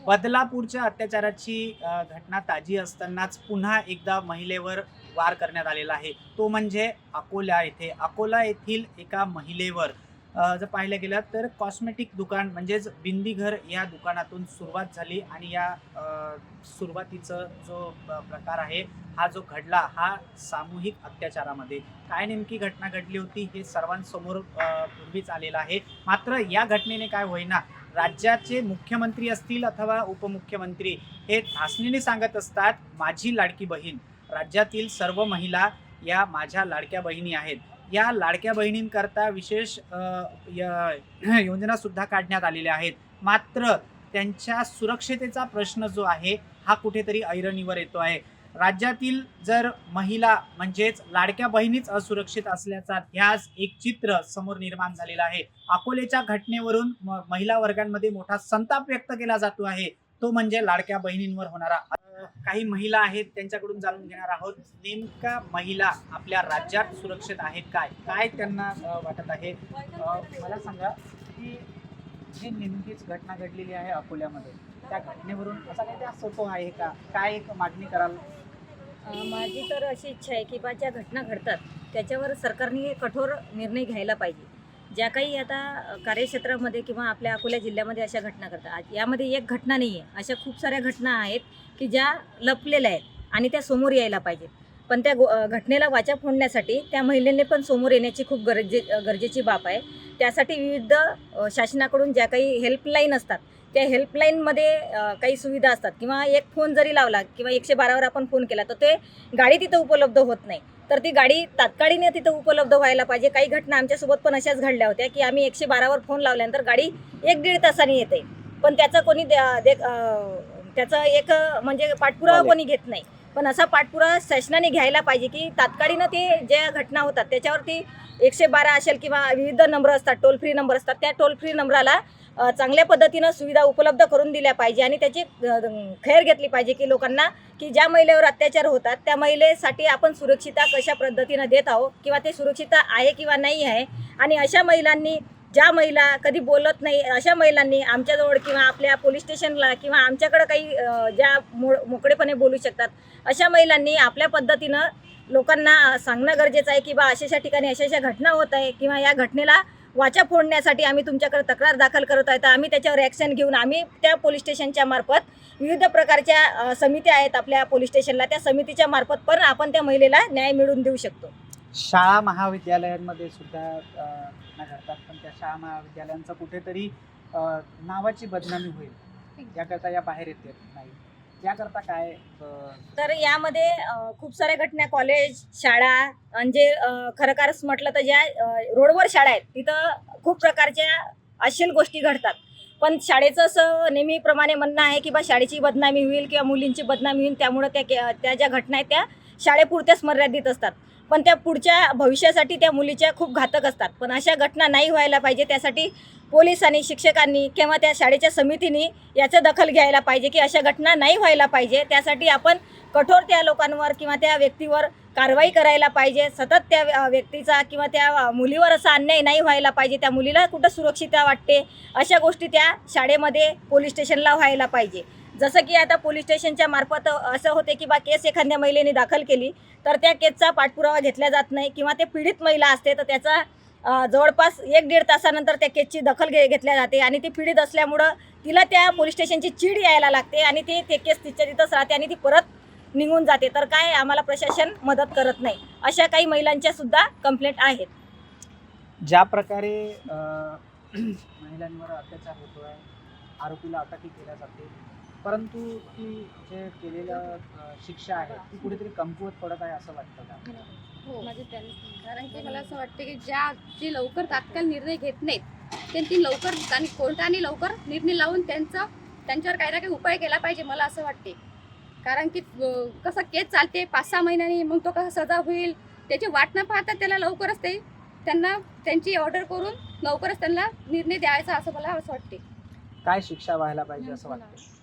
बदलापूरच्या अत्याचाराची घटना ताजी असतानाच पुन्हा एकदा महिलेवर वार करण्यात आलेला आहे. तो म्हणजे अकोला येथील एका महिलेवर जर पाहिलं गेलं तर कॉस्मेटिक दुकान म्हणजेच बिंदीघर या दुकानातून सुरुवात झाली आणि या सुरुवातीचा जो प्रकार आहे हा जो घडला हा सामूहिक अत्याचारामध्ये. काय नेमकी घटना घडली होती हे सर्वांसमोर पूर्वीच आलेलं आहे. मात्र या घटनेने काय होईना राज्याचे मुख्यमंत्री असतील अथवा उपमुख्यमंत्री हे ठासणीने सांगत असतात, माझी लाडकी बहीण. राज्यातील सर्व महिला या माझ्या लाडक्या बहिणी आहेत. या लाडक्या बहिणींकरता विशेष योजना सुद्धा काढण्यात आलेल्या आहेत. मात्र त्यांच्या सुरक्षितेचा प्रश्न जो आहे हा कुठेतरी ऐरणीवर येतो आहे. राज्यातील जर महिला म्हणजेच लाडक्या बहिणीच असुरक्षित असल्याचा ध्यास एक चित्र समोर निर्माण झालेला आहे. अकोलेच्या घटनेवरून महिला वर्गांमध्ये मोठा संताप व्यक्त केला जातो आहे, तो म्हणजे लाडक्या बहिणींवर होणारा. काही महिला आहेत त्यांच्याकडून जाणून घेणार आहोत नेमका महिला आपल्या राज्यात सुरक्षित आहेत काय त्यांना वाटत आहे. मला सांगा की जी नेमकीच घटना घडलेली आहे अकोल्यामध्ये त्या घटनेवरून असा काही असतो आहे का, काय एक मागणी कराल? माझी तर अशी इच्छा आहे की ज्या घटना घडतात त्याच्यावर सरकारने कठोर निर्णय घ्यायला पाहिजे. ज्या काही आता कार्यक्षेत्रामध्ये किंवा आपल्या अकोला जिल्ह्यामध्ये अशा घटना घडतात, यामध्ये एक घटना नाही आहे, अशा खूप साऱ्या घटना आहेत की ज्या लपलेल्या आहेत आणि त्या समोर यायला पाहिजेत. पण त्या घटनेला वाचा फोडण्यासाठी त्या महिलेने पण समोर येण्याची खूप गरजेची बाब आहे. त्यासाठी विविध शासनाकडून ज्या काही हेल्पलाईन असतात त्या हेल्पलाईनमध्ये काही सुविधा असतात किंवा एक फोन जरी लावला किंवा 112वर आपण फोन केला तर ते गाडी तिथं उपलब्ध होत नाही, तर ती गाडी तात्काळीने तिथं उपलब्ध व्हायला पाहिजे. काही घटना आमच्यासोबत पण अशाच घडल्या होत्या की आम्ही 112वर फोन लावल्यानंतर गाडी 1-1.5 तासांनी येते, पण त्याचा कोणी त्याचा एक म्हणजे पाठपुरावा कोणी घेत नाही. पण असा पाठपुरावा शासनाने घ्यायला पाहिजे की तात्काळीनं ते ज्या घटना होतात त्याच्यावरती 112 असेल किंवा विविध नंबर असतात, टोल फ्री नंबर असतात, त्या टोल फ्री नंबराला चांगल्या पद्धतीनं सुविधा उपलब्ध करून दिल्या पाहिजे आणि त्याची खैर घेतली पाहिजे की लोकांना की ज्या महिलेवर अत्याचार होतात त्या महिलेसाठी आपण सुरक्षितता कशा पद्धतीनं देत आहोत किंवा ते सुरक्षितता आहे किंवा नाही आहे. आणि अशा महिलांनी, ज्या महिला कधी बोलत नाही अशा महिलांनी आमच्याजवळ किंवा आपल्या पोलीस स्टेशनला किंवा आमच्याकडं काही ज्या मोकळेपणे बोलू शकतात अशा महिलांनी आपल्या पद्धतीनं लोकांना सांगणं गरजेचं आहे की अशा ठिकाणी अशा घटना होत आहे किंवा या घटनेला वाचा फोडण्यासाठी आम्ही तुमच्याकडे तक्रार दाखल करत आहे, तर आम्ही त्याच्यावर ॲक्शन घेऊन आम्ही त्या पोलीस स्टेशनच्या मार्फत विविध प्रकारच्या समित्या आहेत आपल्या पोलीस स्टेशनला, त्या समितीच्या मार्फत पण आपण त्या महिलेला न्याय मिळवून देऊ शकतो. शाळा महाविद्यालयांमध्ये सुद्धा घटना घडतात, पण त्या शाळा महाविद्यालयांचा कुठेतरी नावाची बदनामी होईल याकरता या बाहेर येते नाही, याकरता काय? तर यामध्ये खूप साऱ्या घटना कॉलेज, शाळा आणि जे खरंच म्हटलं तर ज्या रोडवर शाळा आहेत तिथं खूप प्रकारच्या अश्लील गोष्टी घडतात. पण शाळेचं असं नेहमीप्रमाणे म्हणणं आहे की शाळेची बदनामी होईल किंवा मुलींची बदनामी होईल, त्यामुळं त्या ज्या घटना आहेत त्या शाळेपुरत्याच मर्यादित असतात, पण त्या पुढच्या भविष्यासाठी त्या मुलीच्या खूप घातक असतात. पण अशा घटना नाही व्हायला पाहिजे, त्यासाठी पोलिसांनी, शिक्षकांनी किंवा त्या शाळेच्या समितीने याचं दखल घ्यायला पाहिजे की अशा घटना नाही व्हायला पाहिजे. त्यासाठी आपण कठोर त्या लोकांवर किंवा त्या व्यक्तीवर कारवाई करायला पाहिजे. सतत त्या व्यक्तीचा किंवा त्या मुलीवर असा अन्याय नाही व्हायला पाहिजे. त्या मुलीला कुठं सुरक्षितता वाटते अशा गोष्टी त्या शाळेमध्ये पोलीस स्टेशनला व्हायला पाहिजे. जसं की आता पोलीस स्टेशनच्या मार्फत असं होते की केस एखाद्या महिलेने दाखल केली तर त्या केसचा पाठपुरावा घेतला जात नाही किंवा ते पीडित महिला असते तर त्याचा जवळपास 1-1.5 तासानंतर त्या केसची दखल घेतल्या जाते आणि ती पीडित असल्यामुळं तिला त्या पोलीस स्टेशनची चीड यायला लागते आणि ते केस तिच्या तिथंच राहते आणि ती परत निघून जाते. तर काय आम्हाला प्रशासन मदत करत नाही. अशा काही महिलांच्या सुद्धा कंप्लेंट आहेत. ज्या प्रकारे महिलांवर अत्याचार होतो आहे, आरोपीला अटकही केल्या जाते, परंतु ती जे केलेलं शिक्षा आहे ती कुठेतरी कमकुवत पडत आहे असं वाटतं का? हो, कारण की मला असं वाटतं की जे लवकर तात्काळ निर्णय घेत नाहीत त्यांनी लवकर आणि कोर्टाने लवकर निर्णय लावून त्यांच्यावर काही ना काही उपाय केला पाहिजे मला असं वाटते. कारण की कसं केस चालते 5-6 महिन्यांनी, मग तो कसा सजा होईल त्याची वाट न पाहता त्याला लवकरच त्यांना त्यांची ऑर्डर करून लवकरच त्यांना निर्णय द्यायचा असं मला असं वाटते. काय शिक्षा व्हायला पाहिजे असं वाटतं?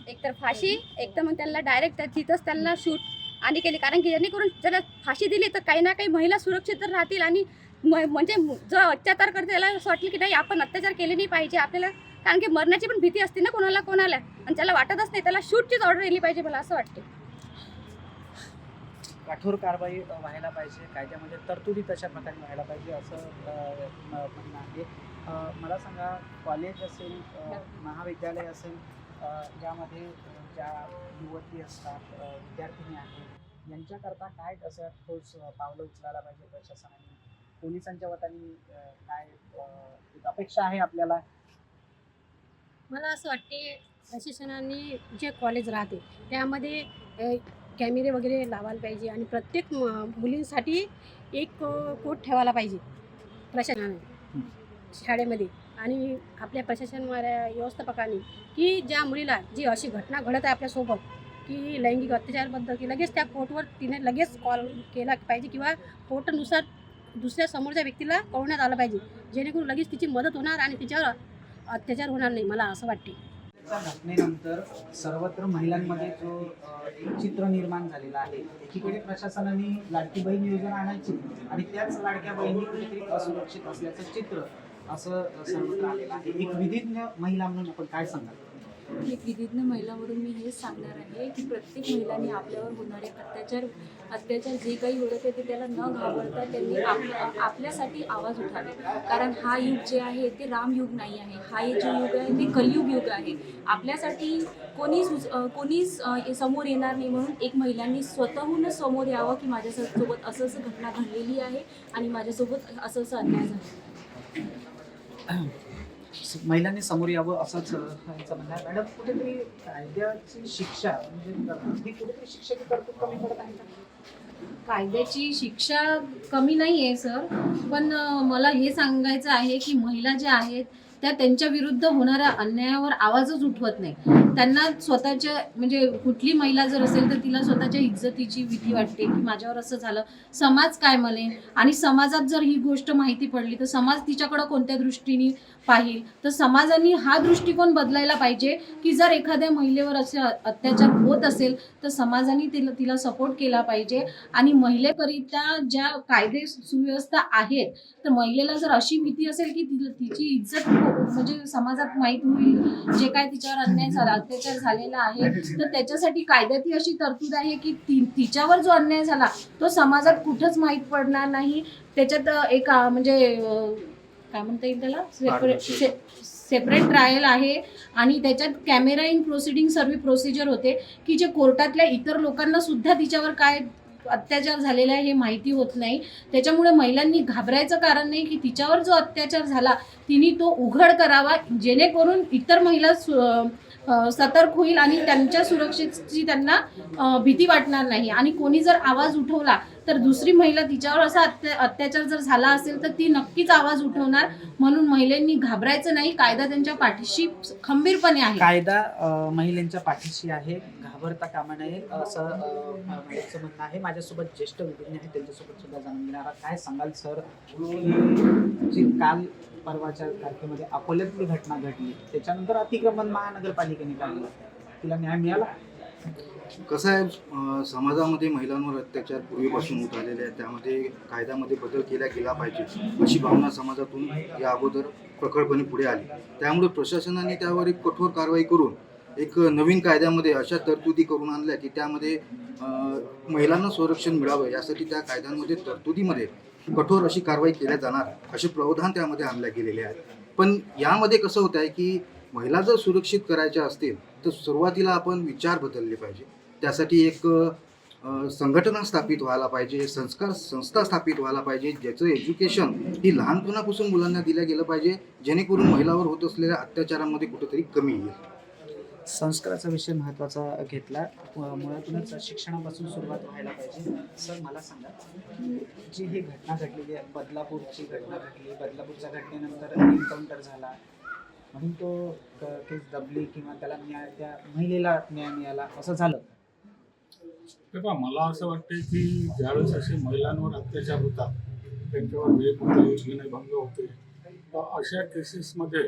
एकतर फाशी, एकतर मग त्यांना डायरेक्ट तिथंच त्यांना शूट आणि केली. कारण की जेणेकरून त्याला फाशी दिली तर काही ना काही महिला सुरक्षित तर राहतील आणि म्हणजे जो अत्याचार करते त्याला असं वाटलं की नाही आपण अत्याचार केले नाही पाहिजे, आपल्याला कारण की मरण्याची पण भीती असते ना कोणाला कोणाला, आणि ज्याला वाटतच नाही त्याला शूटचीच ऑर्डर दिली पाहिजे, मला असं वाटते. कठोर कारवाई व्हायला पाहिजे, कायद्यामध्ये तरतुदी तशा प्रकारे व्हायला पाहिजे असं म्हणणं आहे. मला सांगा, कॉलेज असेल, महाविद्यालय असेल, यामध्ये ज्या युवती असतात, विद्यार्थिनी आहेत, यांच्याकरता काय असं ठोस पावलं उचलायला पाहिजे प्रशासनाने, पोलिसांच्या वतीने काय एक अपेक्षा आहे आपल्याला? मला असं वाटते प्रशासनाने जे कॉलेज राहते त्यामध्ये कॅमेरे वगैरे लावायला पाहिजे आणि प्रत्येक मुलींसाठी एक कोट ठेवायला पाहिजे प्रशासनाने शाळेमध्ये, आणि आपल्या प्रशासन व्यवस्थापकाने की ज्या मुलीला जी अशी घटना घडत आहे आपल्यासोबत की लैंगिक अत्याचारबद्दल, की लगेच त्या कोर्टवर तिने लगेच कॉल केला पाहिजे किंवा कोर्टानुसार दुसऱ्या समोरच्या व्यक्तीला कळवण्यात आलं पाहिजे, जेणेकरून लगेच तिची मदत होणार आणि तिच्यावर अत्याचार होणार नाही, मला असं वाटते. घटनेनंतर सर्वत्र महिलांमध्ये जो एक चित्र निर्माण झालेला आहे, एकीकडे प्रशासनाने लाडकी बहीण योजना आणायची आणि त्याच लाडक्या बहिणी कुठेतरी असुरक्षित असल्याचं चित्र असं सर्वत्र आलेलं आहे. एक विधिज्ञ महिला म्हणून आपण काय सांगाल? एक विधिज्ञ महिला म्हणून मी हेच सांगणार आहे की प्रत्येक महिलांनी आपल्यावर होणारे अत्याचार जे काही होत आहे ते त्याला न घाबरता त्यांनी आपल्यासाठी आवाज उठावे. कारण हा युग जे आहे ते रामयुग नाही आहे, हा जो युग आहे ते कलियुग युग आहे. आपल्यासाठी कोणीच समोर येणार नाही, म्हणून एक महिलांनी स्वतःहून समोर यावं की माझ्यासोबत असं घटना घडलेली आहे आणि माझ्यासोबत असं अन्याय झाला. महिलांनी समोर यावं असंच यांचं म्हणणं आहे. मॅडम, कुठेतरी कायद्याची शिक्षा म्हणजे कुठेतरी शिक्षेची तरतूद कमी पडत आहे का? कायद्याची शिक्षा कमी नाही आहे सर, पण मला हे सांगायचं आहे की महिला ज्या आहेत त्या त्यांच्या विरुद्ध होणाऱ्या अन्यायावर आवाजच उठवत नाही. त्यांना स्वतःच्या म्हणजे कुठली महिला जर असेल तर तिला स्वतःच्या इज्जतीची भीती वाटते की माझ्यावर असं झालं, समाज काय म्हणेल, आणि समाजात जर ही गोष्ट माहिती पडली तर समाज तिच्याकडं कोणत्या दृष्टीने पाहिल. तर समाजाने हा दृष्टिकोन बदलायला पाहिजे की जर एखाद्या महिलेवर असे अत्याचार होत असेल तर समाजाने तिला सपोर्ट केला पाहिजे. आणि महिलेकरिता ज्या कायदे सुव्यवस्था आहेत तर महिलेला जर अशी भीती असेल की तिची इज्जत म्हणजे समाजात माहीत होईल जे काय तिच्यावर अन्याय झाला, अत्याचार झालेला आहे, तर त्याच्यासाठी कायद्यात ही अशी तरतूद आहे की तिच्यावर जो अन्याय झाला तो समाजात कुठंच माहीत पडणार नाही. त्याच्यात एक म्हणजे काय म्हणता येईल त्याला, सेपरेट ट्रायल आहे आणि त्याच्यात कॅमेरा इन प्रोसिडिंग सर्व प्रोसिजर होते की जे कोर्टातल्या इतर लोकांना सुद्धा तिच्यावर काय अत्याचार झालेला आहे हे माहिती होत नाही. त्याच्यामुळे महिलांनी घाबरायचं कारण नाही की तिच्यावर जो अत्याचार झाला तिने तो उघड करावा, जेणेकरून इतर महिला सतर्क होईल आणि त्यांच्या सुरक्षेची त्यांना भीती वाटणार नाही. आणि कोणी जर आवाज उठवला तर दुसरी महिला तिच्यावर असा अत्याचार जर झाला असेल तर ती नक्कीच आवाज उठवणार. म्हणून महिलांनी घाबरायचं नाही, कायदा त्यांच्या पाठीशी खंबीरपणे आहे. कायदा महिलांच्या पाठीशी आहे, घाबरता कामा नये असं म्हणणं आहे. माझ्यासोबत ज्येष्ठ विधिज्ञ आहे, त्यांच्यासोबत सुद्धा जाणून घेणार आहात. काय सांगाल सर, जी काल परवाच्या तारखेमध्ये अकोल्यातली घटना घडली त्याच्यानंतर अतिक्रमण महानगरपालिकेने काढलं, तिला न्याय मिळाला? कसं आहे, समाजामध्ये महिलांवर अत्याचार पूर्वीपासून होत आलेले आहे, त्यामध्ये कायद्यामध्ये बदल केला गेला पाहिजे अशी भावना समाजातून या अगोदर प्रखरपणे पुढे आली. त्यामुळे प्रशासनाने त्यावर एक कठोर कारवाई करून एक नवीन कायद्यामध्ये अशा तरतुदी करून आणल्या की त्यामध्ये महिलांना संरक्षण मिळावं यासाठी त्या कायद्यांमध्ये तरतुदीमध्ये कठोर अशी कारवाई केल्या जाणार असे प्रावधान त्यामध्ये आणले गेलेले आहेत. पण यामध्ये कसं होत आहे की महिला जर सुरक्षित करायच्या असतील तर सुरुवातीला आपण विचार बदलले पाहिजे. त्यासाठी एक संघटना स्थापित व्हायला पाहिजे, संस्था स्थापित व्हायला पाहिजे, ज्याचं एज्युकेशन ही लहानपणापासून मुलांना दिलं गेलं पाहिजे, जेणेकरून महिलांवर होत असलेल्या अत्याचारामध्ये कुठेतरी कमी येईल. संस्काराचा विषय महत्त्वाचा घेतला, मुळातूनच शिक्षणापासून सुरुवात व्हायला पाहिजे. सर, मला सांगा, जी ही घटना घडलेली आहे, बदलापूरची घटना घडली, बदलापूरच्या घटनेनंतर एन्काउंटर झाला म्हणून तो केस दबली किंवा त्याला न्याय, त्या महिलेला न्याय मिळाला असं झालं. तेव्हा मला असं वाटते की ज्यावेळेस असे महिलांवर अत्याचार होतात, त्यांच्यावर रेप होते, विनयभंग होते, तर अशा केसेसमध्ये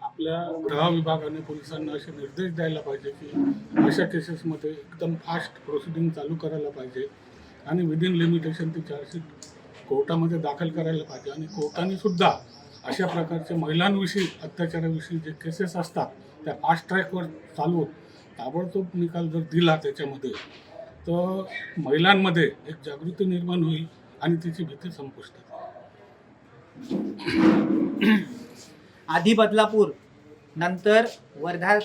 आपल्या गृह विभागाने पोलिसांना असे निर्देश द्यायला पाहिजे की अशा केसेसमध्ये एकदम फास्ट प्रोसिडिंग चालू करायला पाहिजे आणि विदिन लिमिटेशन ती चार्जशीट कोर्टामध्ये दाखल करायला पाहिजे. आणि कोर्टाने सुद्धा अशा प्रकारचे महिलांविषयी अत्याचाराविषयी जे केसेस असतात त्या फास्ट ट्रॅकवर चालवून ताबडतोब निकाल जर दिला त्याच्यामध्ये तर महिलांमध्ये एक जागृती निर्माण होईल आणि तिची भीती संपुष्टात येईल. आधी बदलापूर, नंतर वर्धा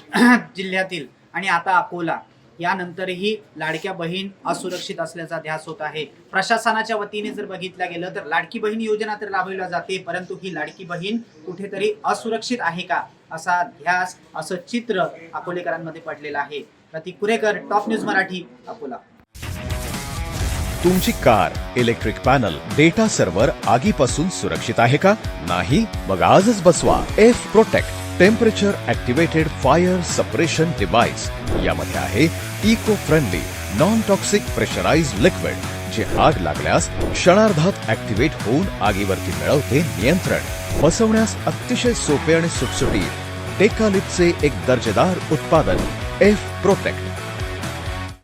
जिल्ह्यातील आणि आता अकोला यानंतरही लाडक्या बहीण असुरक्षित असल्याचा ध्यास होत आहे. प्रशासनाच्या वतीने जर बघितलं गेलं तर लाडकी बहीण योजना तर राबवली जाते, परंतु ही लाडकी बहीण कुठेतरी असुरक्षित आहे का असा ध्यास, असं चित्र अकोलेकरांमध्ये पडलेलं आहे. Pratik Kurekar, top news Marathi, Akola. तुमची car, electric panel, data server आगीपासून सुरक्षित आहे का? नाही? मग आजच बसवा F protect temperature activated fire suppression device. यामध्ये आहे eco friendly non toxic pressurised liquid, जे आग लागल्यास क्षणार्धात ऍक्टिव्हेट होऊन आगीवरती मिळवते नियंत्रण. बसवण्यास अतिशय सोपे आणि सुटसुटीत टेकालिपचे एक दर्जेदार उत्पादन एफ प्रोटेक्ट.